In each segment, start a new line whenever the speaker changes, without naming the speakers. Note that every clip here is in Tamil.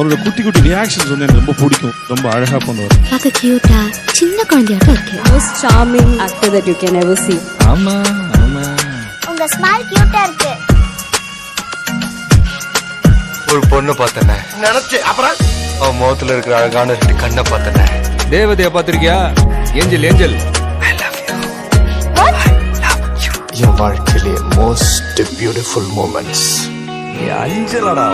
அவரோட குட்டி குட்டி ரியாக்ஷன்ஸ் வந்து எனக்கு ரொம்ப பிடிக்கும். ரொம்ப அழகா பண்ணுவார்.
பார்க்க கியூட்டா சின்ன குழந்தையாட்டம் இருக்கு.
Most charming actor that you can ever see.
ஆமா ஆமா.
உங்க ஸ்மைல் கியூட்டா இருக்கு.
ஒரு பொண்ணு பார்த்தனே நினைச்சு அப்புறம் அவன் முகத்துல இருக்கிற அழகான ரெண்டு கண்ணை பார்த்தனே.
தேவதைய பாத்திருக்கியா? Angel angel.
I love you. என் வாழ்க்கையிலே மோஸ்ட் பியூட்டிஃபுல் மூமெண்ட்ஸ்.
அஞ்சலடா.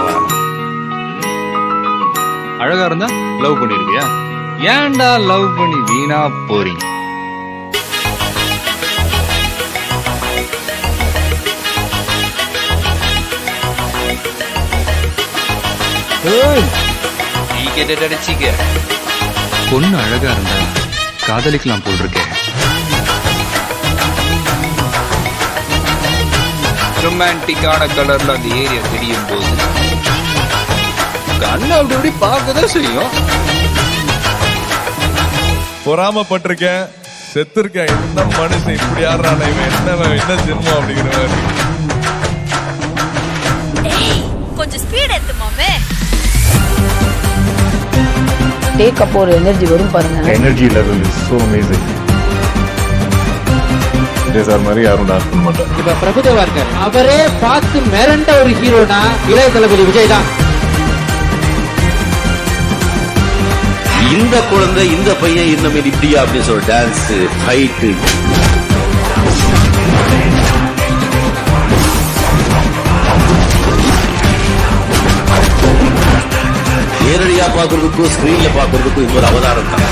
அழகா இருந்தா லவ் பண்ணிருக்கியா? ஏன்டா லவ் பண்ணி வீணா போறீங்க? பொண்ணு அழகா இருந்தா காதலிக்கலாம் போல் இருக்கேன். ரொமான்டிக்கான கலர்ல அந்த ஏரியா தெரியும் போது கண்ணு அப்படி இப்படி பார்க்கதான் செய்யும்.
பொறாமப்பட்டிருக்கேன், செத்துருக்கேன். என்ன மனுஷன் இப்படி ஆடுறானே, என்ன ஜென்மம் அப்படிங்கிற மாதிரி.
கொஞ்சம் ஸ்பீட் ஏத்துமாமே.
Take up ஒரு எனர்ஜி வரும் பாருங்க.
Energy level is so amazing. Sir மாதிரி யாரும் டான்ஸ் பண்ண மாட்டாங்க.
இப்ப பிரபுதேவா இருக்காரு, அவரே பார்த்து மிரண்ட ஒரு ஹீரோனா இளைய தளபதி விஜய் தான்.
இந்த குழந்தை இந்த பையன் இந்த மாதிரி இப்படியா அப்படின்னு சொல்ற டான்ஸ் ஃபைட்டு நேரடியா பாக்குறதுக்கும் ஸ்கிரீன்ல பாக்குறதுக்கும் இன்னொரு அவதாரம் தான்.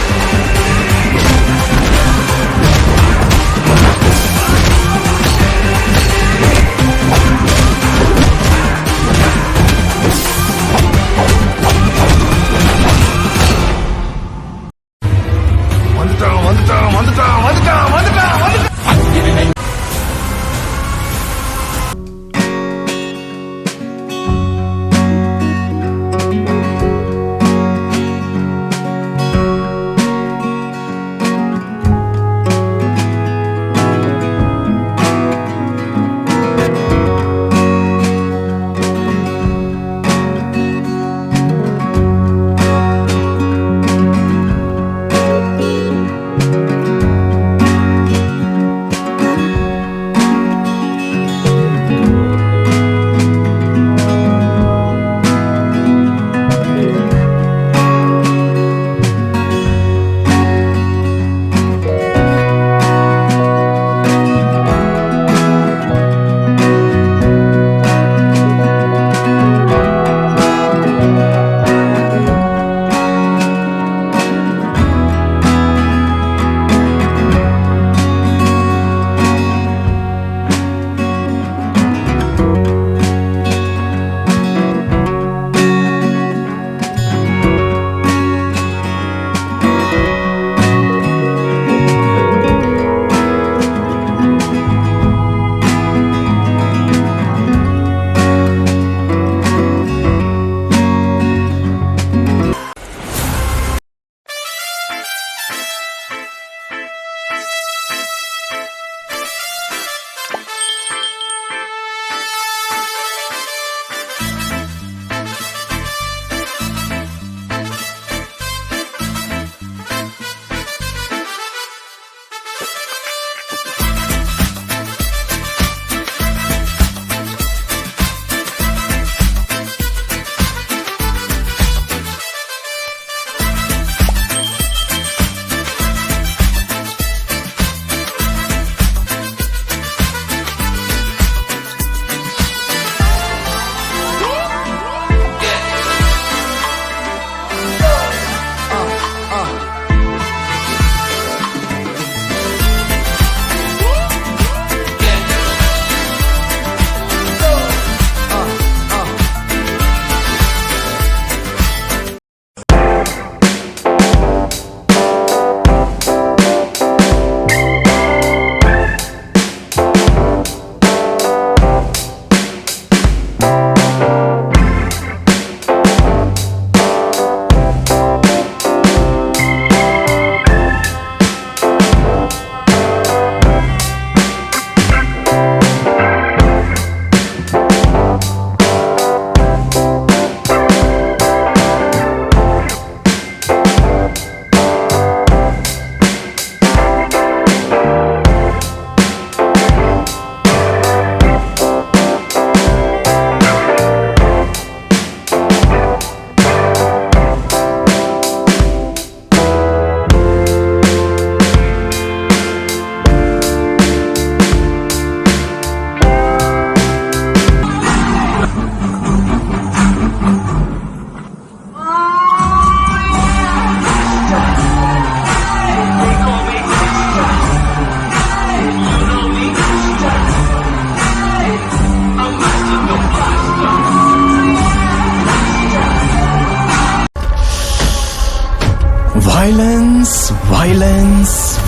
Violence.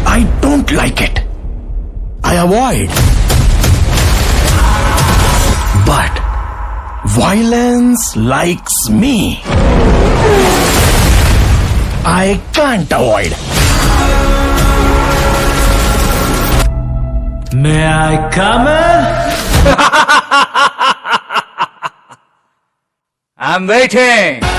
I don't like it. I avoid. But violence likes me. I can't avoid. May I come in?
I'm waiting.